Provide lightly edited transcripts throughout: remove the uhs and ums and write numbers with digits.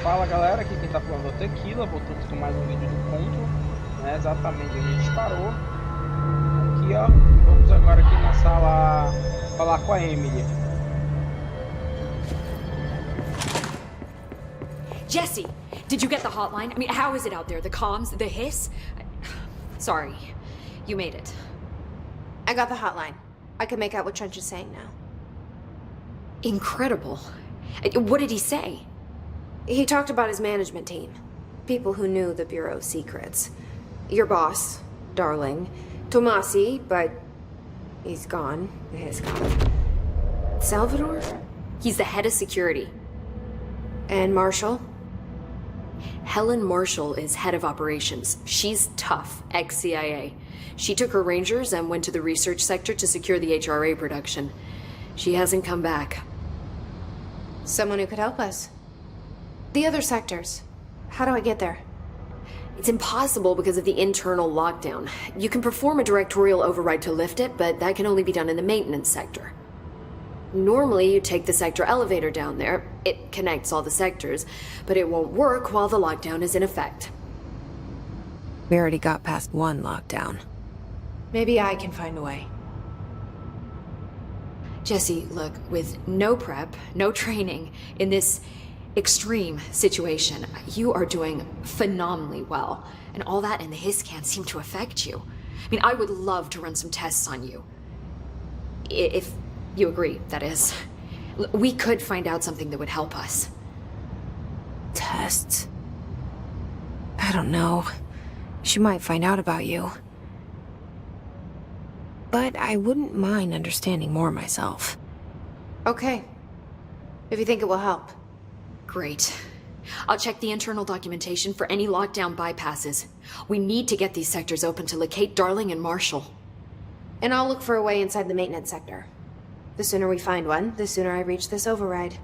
Fala galera, aqui quem tá falando é o Tequila, voltando com mais um vídeo do Quando, né, exatamente onde a gente parou. Aqui ó, vamos agora aqui na sala falar com a Emily. Jesse, did you get the hotline? I mean, how is it out there? The comms, the hiss? Sorry, you made it. I got the hotline. I can make out what Trench is saying now. Incredible. What did he say? He talked about his management team. People who knew the Bureau's secrets. Your boss, Darling. Tomasi, but he's gone. He's gone. Salvador? He's the head of security. And Marshall? Helen Marshall is head of operations. She's tough, ex-CIA. She took her Rangers and went to the research sector to secure the HRA production. She hasn't come back. Someone who could help us. The other sectors. How do I get there? It's impossible because of the internal lockdown. You can perform a directorial override to lift it, but that can only be done in the maintenance sector. Normally, you take the sector elevator down there. It connects all the sectors, but it won't work while the lockdown is in effect. We already got past one lockdown. Maybe I can find a way. Jesse, look, with no prep, no training, in this extreme situation, you are doing phenomenally well. And all that and the hiss can't seem to affect you. I mean, I would love to run some tests on you. If you agree, that is. We could find out something that would help us. Tests? I don't know. She might find out about you. But I wouldn't mind understanding more myself. Okay. If you think it will help. Great. I'll check the internal documentation for any lockdown bypasses. We need to get these sectors open to locate Darling and Marshall. And I'll look for a way inside the maintenance sector. The sooner we find one, the sooner I reach this override.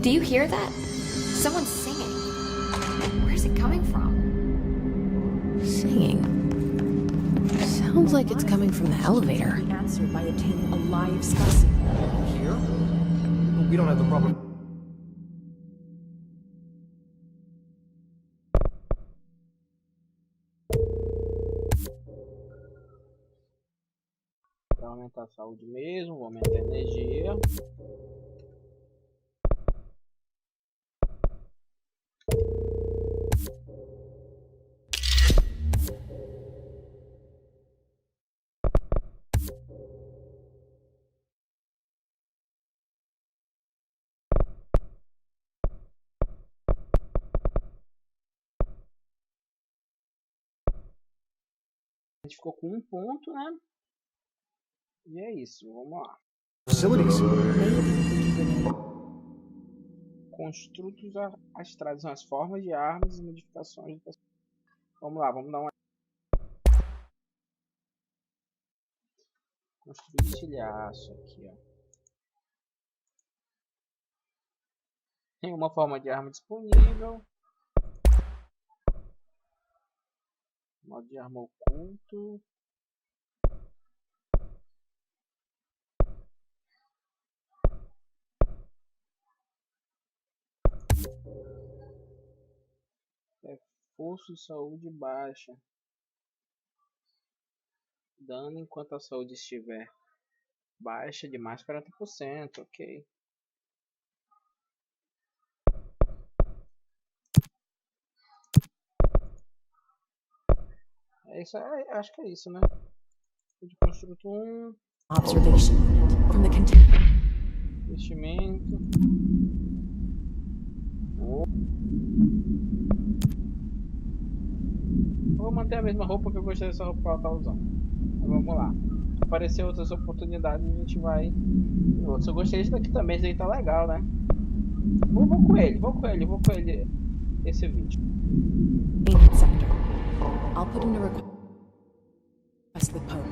Do you hear that? Someone's singing. Where's it coming from? Singing? Sounds like it's coming from the elevator. Answered by obtaining a live specimen. Here? We don't have the proper... Pra aumentar a saúde mesmo, vou aumentar a energia. A gente ficou com um ponto, né? E é isso, vamos lá. Facilities. Construtos astrais são as formas de armas e modificações. Vamos lá, vamos dar uma. Construir estilhaço aqui, ó. Tem uma forma de arma disponível. Modo de arma oculto. Pulso de saúde baixa. Dano enquanto a saúde estiver baixa de mais 40%, ok. É isso, acho que é isso, né? De construto 1. Observation unit from the container. Investimento. Eu vou manter a mesma roupa porque eu gostei dessa roupa que ela tá usando. Então, vamos lá. Aparecer outras oportunidades, a gente vai. Eu gostei desse daqui também, esse daí tá legal, né? Vou com ele esse vídeo. Payment sector. I'll put in a request with Pope.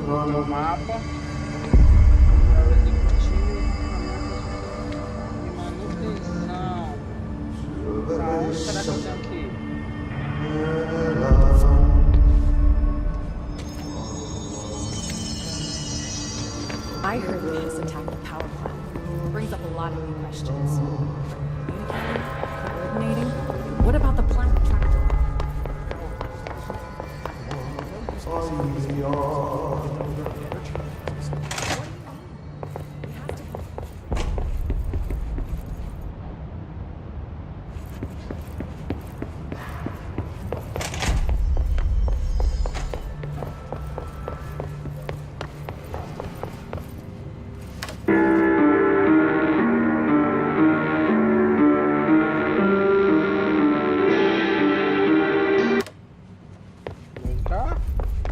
O mapa. Manutenção. Onde será que eu tenho aqui? I heard the Hiss attacked the power plant. Brings up a lot of new questions. Communicating? Coordinating? What about the plant tractor? Música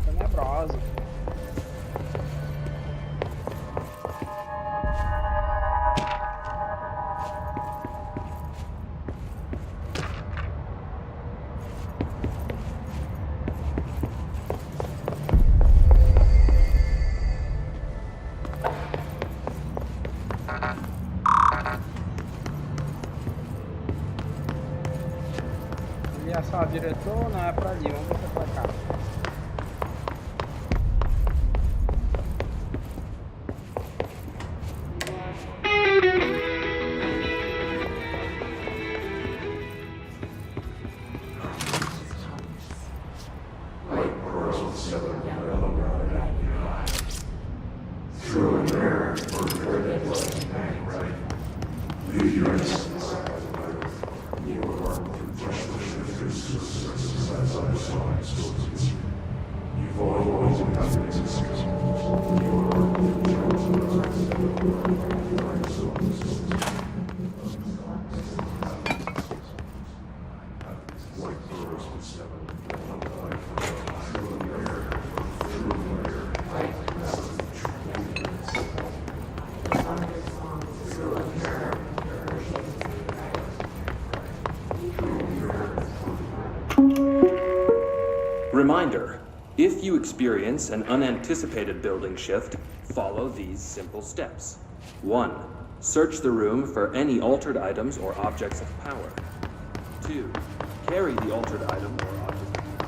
tenebrosa. Ali é só o diretor, não é pra ali, vamos ver se é pra cá. Reminder, if you experience an unanticipated building shift, follow these simple steps. 1. Search the room for any altered items or objects of power. 2. Carry the altered item or object of power.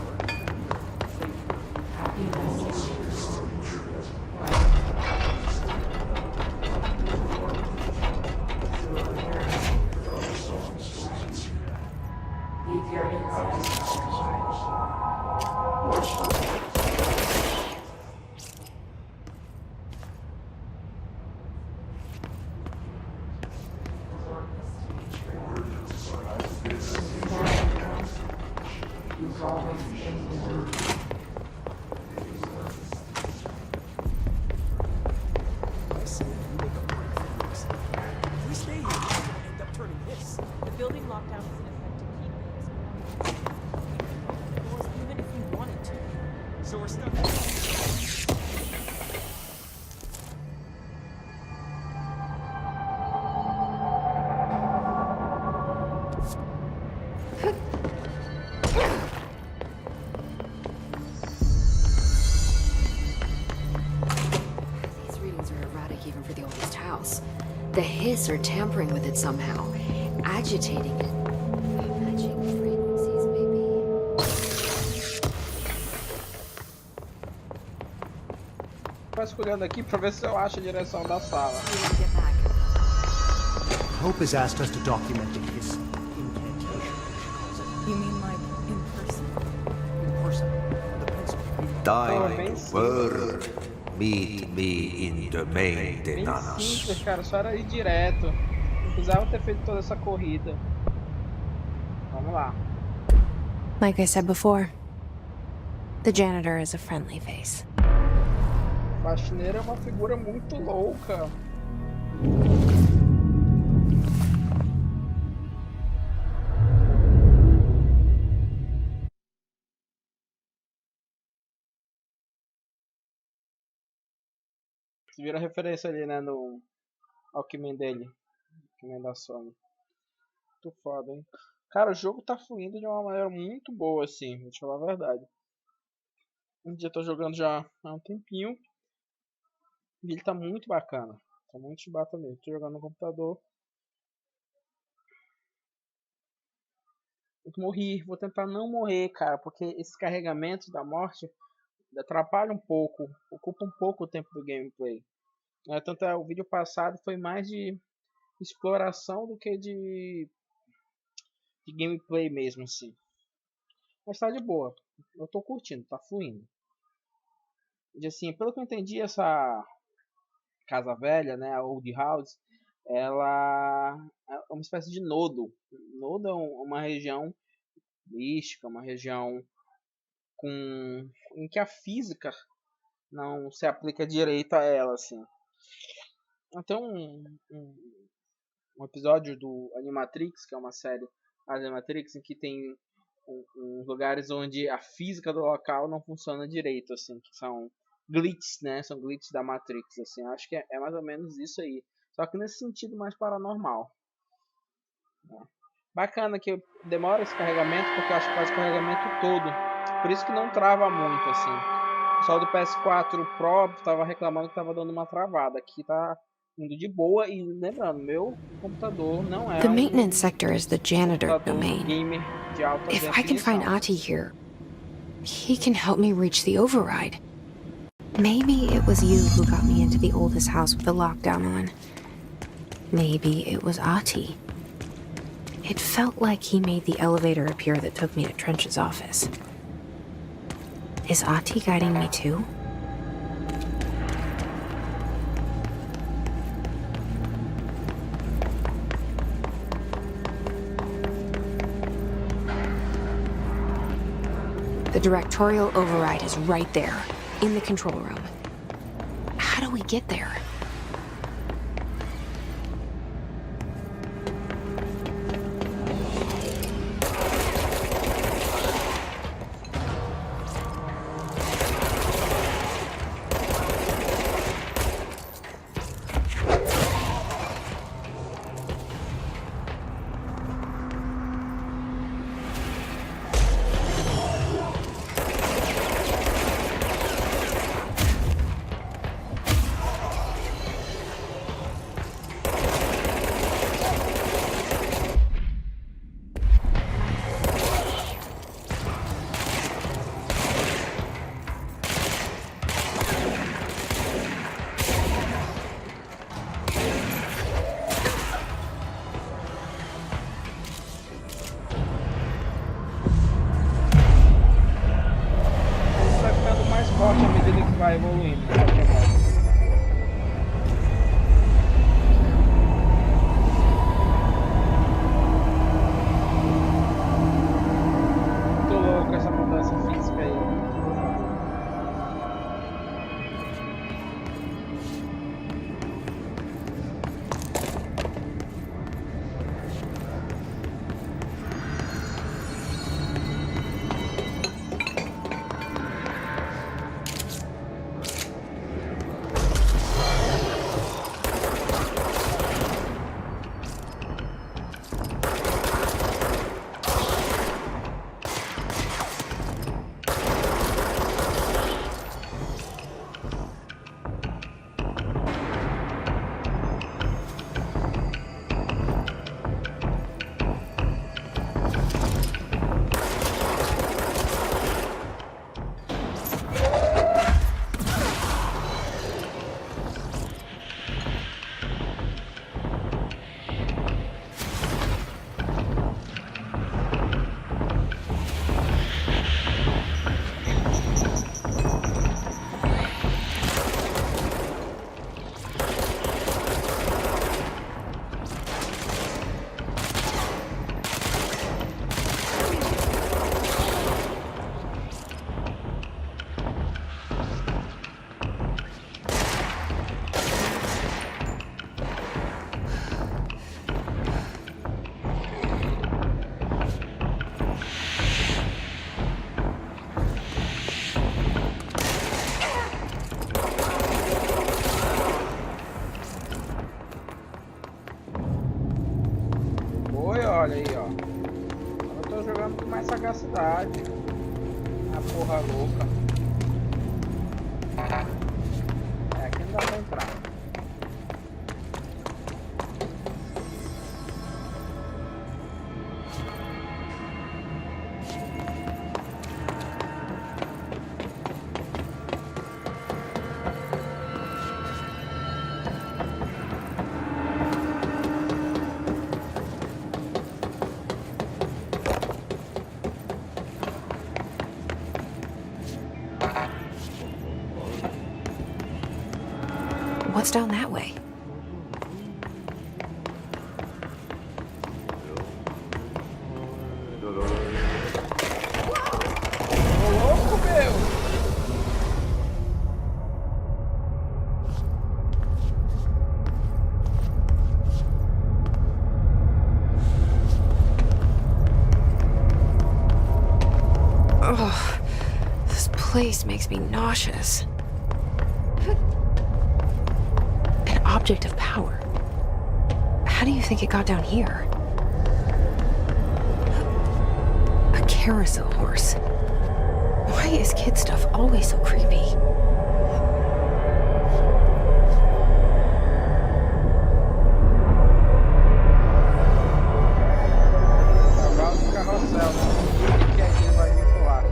The building lockdown is in effect to keep the doors even if we wanted to. So we're stuck. These readings are erratic even for the oldest house. The Hiss are tampering with it somehow, agitating it. Matching frequencies, maybe. Vasculhando aqui pra ver se eu acho a direção da sala. We need to get back. Hope has asked us to document his incantation. You mean like in person? In person. The pencil. Thy word. Meet me in the main de Bem Nanas. simples, cara. Só era ir direto. Não precisava ter feito toda essa corrida. Vamos lá. Like I said before, the janitor is a friendly face. O faxineiro é uma figura muito louca. Vocês viram a referência ali, né, no Walkman dele. Walkman da Sony. Muito foda, hein? Cara, o jogo tá fluindo de uma maneira muito boa, assim, vou te falar a verdade. Um dia eu tô jogando já há um tempinho. E ele tá muito bacana. Tá muito chibata mesmo. Tô jogando no computador. Eu morri. Vou tentar não morrer, cara. Porque esses carregamentos da morte atrapalham um pouco. Ocupam um pouco o tempo do gameplay. Tanto é, o vídeo passado foi mais de exploração do que de gameplay mesmo, assim. Mas tá de boa. Eu tô curtindo, tá fluindo. E assim, pelo que eu entendi, essa casa velha, né, a old house, ela é uma espécie de nodo. Nodo é uma região mística, uma região em que a física não se aplica direito a ela, assim. Tem um episódio do Animatrix, que é uma série Animatrix, em que tem uns lugares onde a física do local não funciona direito, assim, que são glitches, né? São glitches da Matrix, assim. Acho que é mais ou menos isso aí. Só que nesse sentido mais paranormal. Bacana que demora esse carregamento, porque eu acho que faz o carregamento todo. Por isso que não trava muito, assim. O pessoal do PS4 Pro tava reclamando que tava dando uma travada. Aqui tá indo de boa e lembrando, meu computador não é The maintenance sector is the janitor domain. Gamer de alta If I can find definição. Ati here, he can help me reach the override. Maybe it was you who got me into the oldest house with the lockdown on. Maybe it was Ati. It felt like he made the elevator appear that took me to Trench's office. Is Ati guiding me too? The directorial override is right there, in the control room. How do we get there? Forte à medida que vai evoluindo. Tô louco essa mudança física aí. What's down that way? Ô, louco, meu! Oh, this place makes me nauseous. An object of power. How do you think it got down here? A carousel horse. Why is kid stuff always so creepy? Cavalo de carrossel, né? O que é que ele vai vir pular?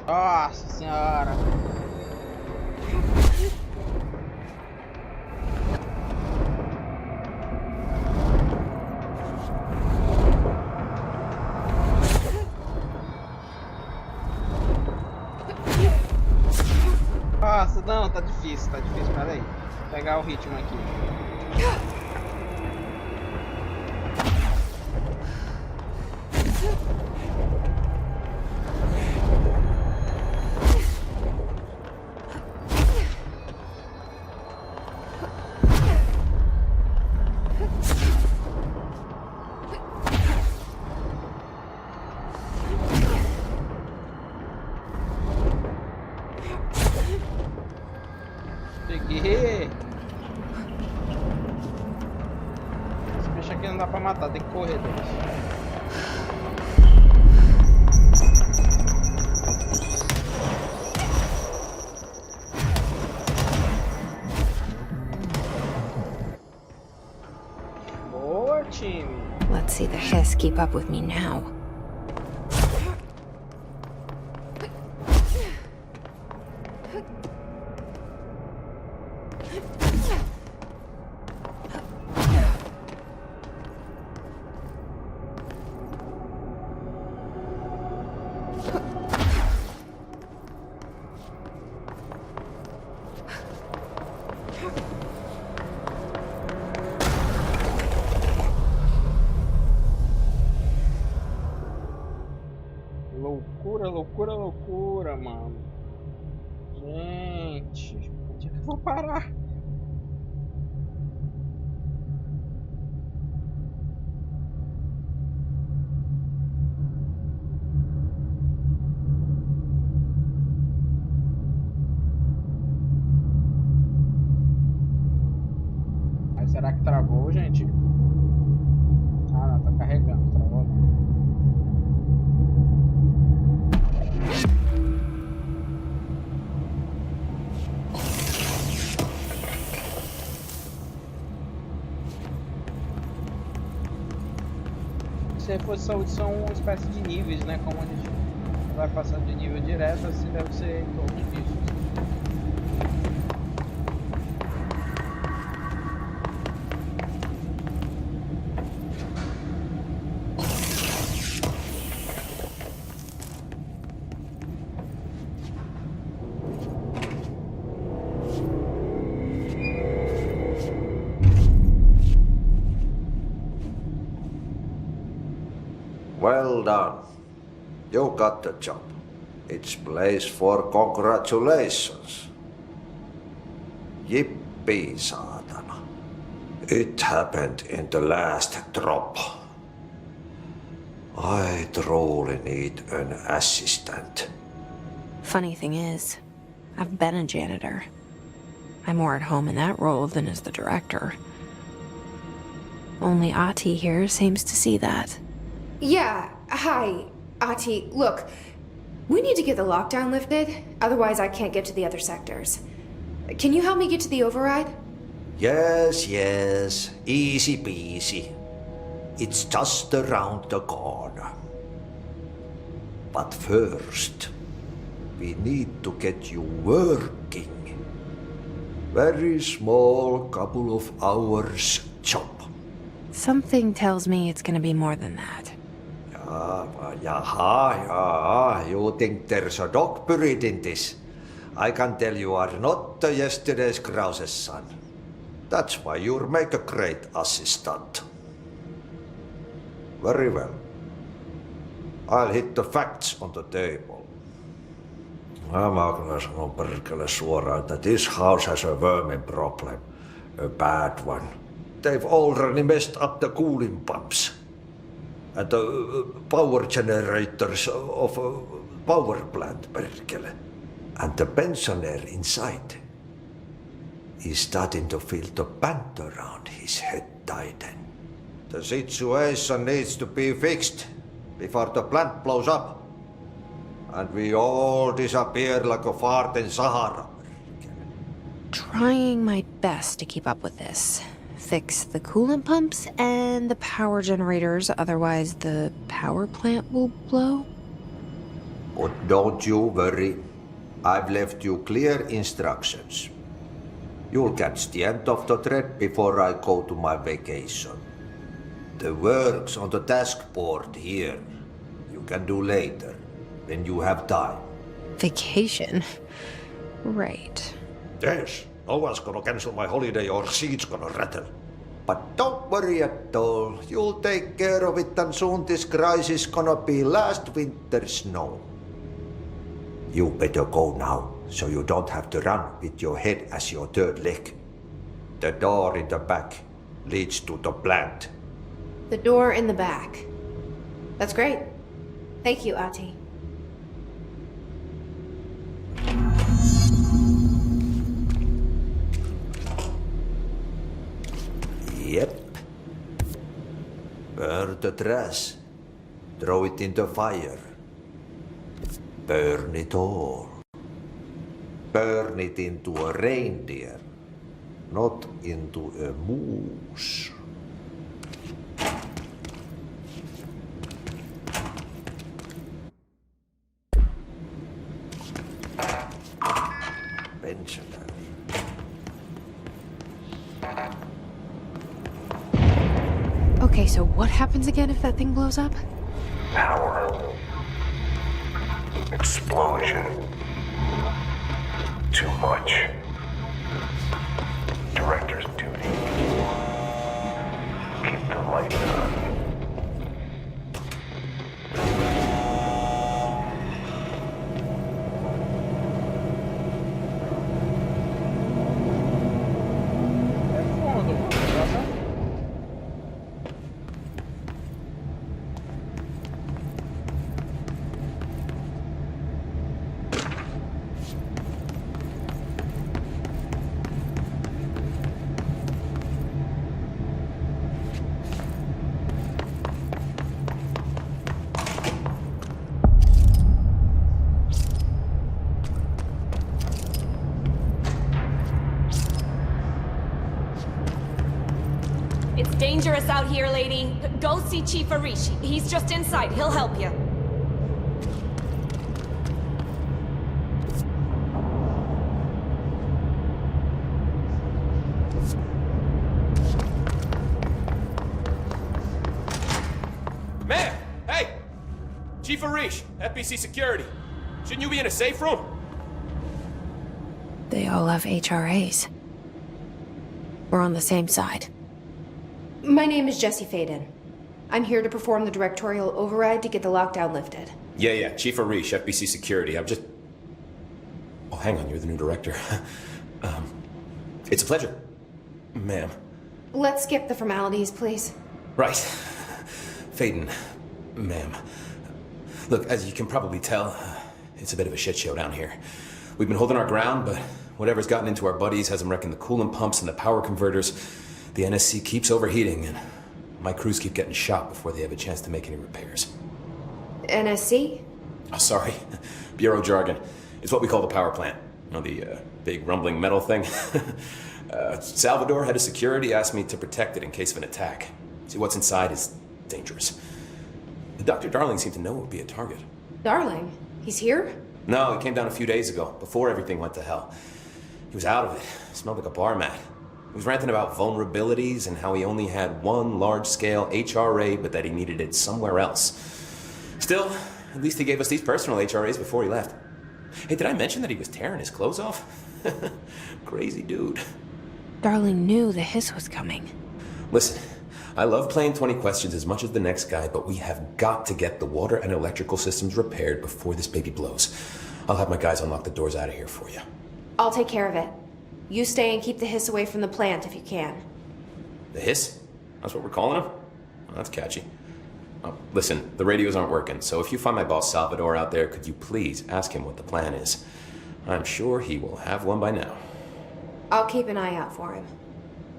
Nossa senhora! Nossa, não, tá difícil, peraí. Vou pegar o ritmo aqui. Peguei! Esse bicho aqui não dá pra matar, tem que correr deles. Boa, time! Let's see the hiss keep up with me now. Loucura, loucura, loucura, mano. Gente, onde é que eu vou parar? Mas será que travou, gente? Ah, não, tá carregando, travou não. Se fosse saúde, são uma espécie de níveis, né? Como a gente vai passando de nível direto, assim deve ser em todos isso. Well done. You got the job. It's place for congratulations. Yippee, saatana. It happened in the last drop. I truly need an assistant. Funny thing is, I've been a janitor. I'm more at home in that role than as the director. Only Ati here seems to see that. Yeah, hi. Ati, look, we need to get the lockdown lifted, otherwise I can't get to the other sectors. Can you help me get to the override? Yes, yes. Easy peasy. It's just around the corner. But first, we need to get you working. Very small, couple of hours job. Something tells me it's gonna be more than that. Yeah. You think there's a dog buried in this? I can tell you are not yesterday's Krause's son. That's why you'll make a great assistant. Very well. I'll hit the facts on the table. Mä kyllä sanon perkele suoraan, että this house has a vermin problem. A bad one. They've already messed up the cooling pumps. And the power generators of a power plant, perkele. And the pensioner inside is starting to feel the band around his head tighten. The situation needs to be fixed before the plant blows up. And we all disappear like a fart in Sahara. Trying my best to keep up with this. Fix the coolant pumps and the power generators, otherwise the power plant will blow. But don't you worry. I've left you clear instructions. You'll catch the end of the thread before I go to my vacation. The work's on the task board here. You can do later, when you have time. Vacation? Right. Yes, no one's gonna cancel my holiday or seat's gonna rattle. But don't worry at all. You'll take care of it and soon this crisis gonna be last winter's snow. You better go now, so you don't have to run with your head as your third leg. The door in the back leads to the plant. The door in the back. That's great. Thank you, Ati. Yep. Burn the trash. Throw it in the fire. Burn it all. Burn it into a reindeer, not into a moose. Pensioner. Okay, so what happens again if that thing blows up? Power. Explosion. Too much. Director's duty. Keep the light on. It's dangerous out here, lady. Go see Chief Arish. He's just inside. He'll help you. Ma'am! Hey! Chief Arish, FBC Security. Shouldn't you be in a safe room? They all have HRAs. We're on the same side. My name is Jesse Faden. I'm here to perform the directorial override to get the lockdown lifted. Yeah, Chief Arish, FBC Security. I'm just... Oh, hang on, you're the new director. It's a pleasure, ma'am. Let's skip the formalities, please. Right. Faden, ma'am. Look, as you can probably tell, it's a bit of a shit show down here. We've been holding our ground, but whatever's gotten into our buddies has them wrecking the coolant pumps and the power converters. The NSC keeps overheating, and my crews keep getting shot before they have a chance to make any repairs. NSC? Oh, sorry. Bureau jargon. It's what we call the power plant. You know, the big rumbling metal thing? Salvador, head of security, asked me to protect it in case of an attack. See, what's inside is dangerous. Dr. Darling seemed to know it would be a target. Darling? He's here? No, he came down a few days ago, before everything went to hell. He was out of it. Smelled like a bar mat. He was ranting about vulnerabilities and how he only had one large-scale HRA, but that he needed it somewhere else. Still, at least he gave us these personal HRAs before he left. Hey, did I mention that he was tearing his clothes off? Crazy dude. Darling knew the hiss was coming. Listen, I love playing 20 questions as much as the next guy, but we have got to get the water and electrical systems repaired before this baby blows. I'll have my guys unlock the doors out of here for you. I'll take care of it. You stay and keep the hiss away from the plant if you can. The hiss? That's what we're calling him? Well, that's catchy. Oh, listen, the radios aren't working, so if you find my boss Salvador out there, could you please ask him what the plan is? I'm sure he will have one by now. I'll keep an eye out for him.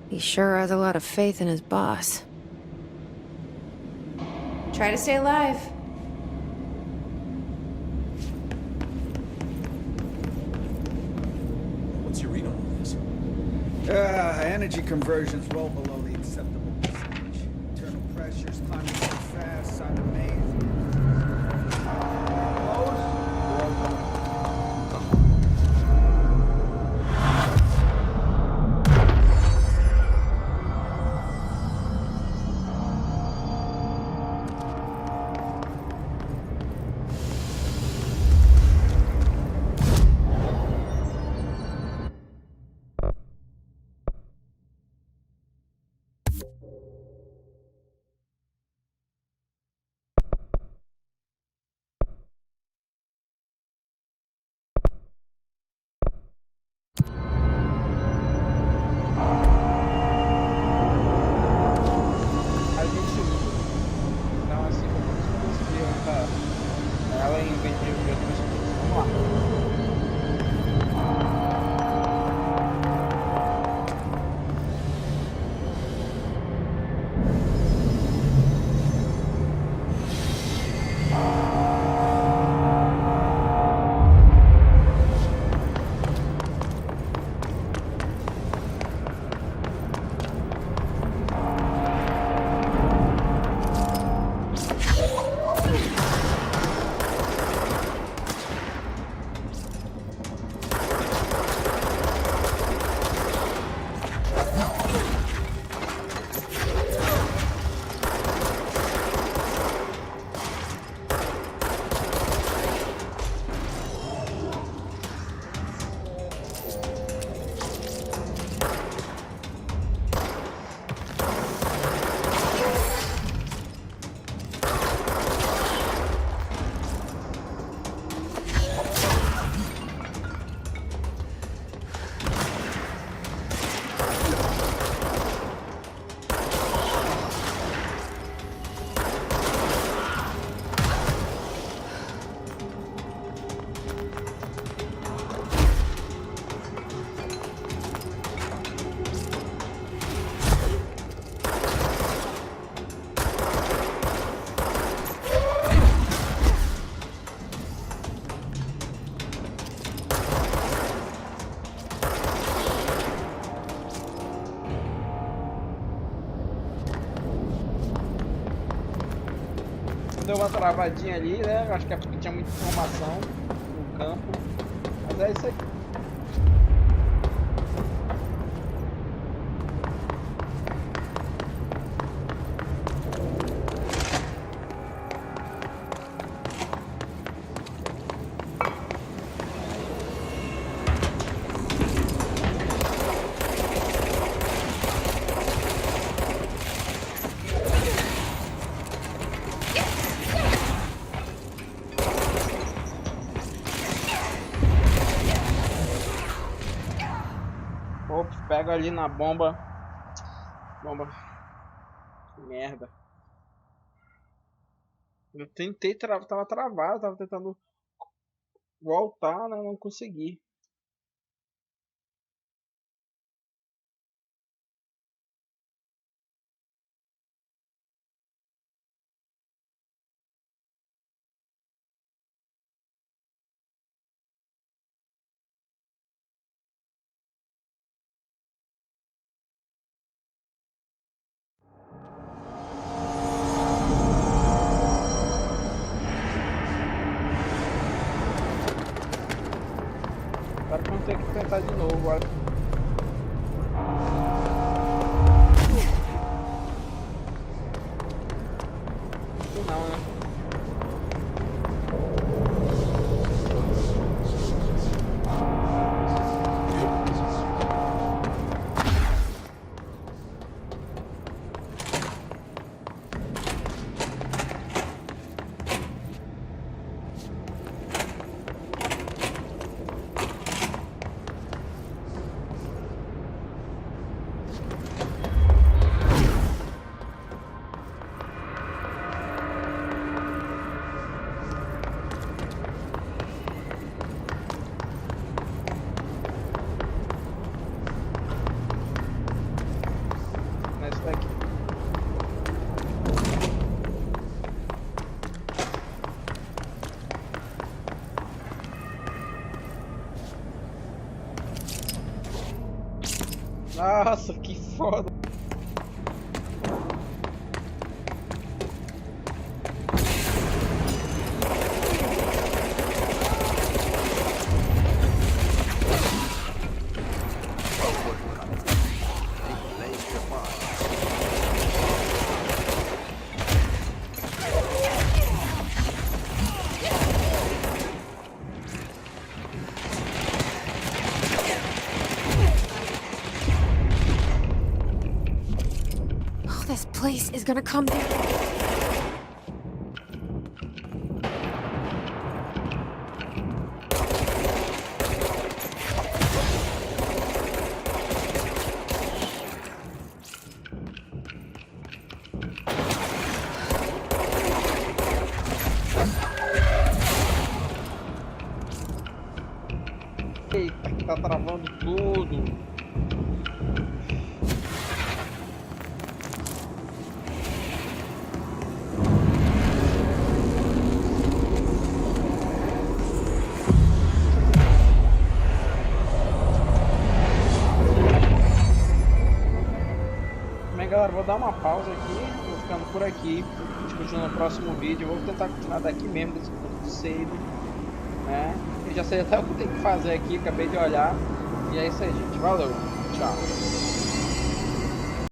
He sure has a lot of faith in his boss. Try to stay alive. What's your read on all this? Energy conversion's well below the acceptable percentage. Internal pressures climbing so fast, I'm amazed. Deu uma travadinha ali, né? Acho que é porque tinha muita informação no campo. Mas é isso aí. Pega ali na bomba. Bomba. Que merda. Eu tentei, tava travado, tava tentando voltar, né? Não consegui. ter que tentar de novo agora. Não, né? Nossa, que foda. This place is gonna come down. Eita, que tá travando tudo. Galera, vou dar uma pausa aqui, vou ficando por aqui. A gente continua no próximo vídeo. Eu vou tentar continuar daqui mesmo, desse ponto de save, né? Eu já sei até o que tem que fazer aqui, acabei de olhar. E é isso aí, gente. Valeu, tchau.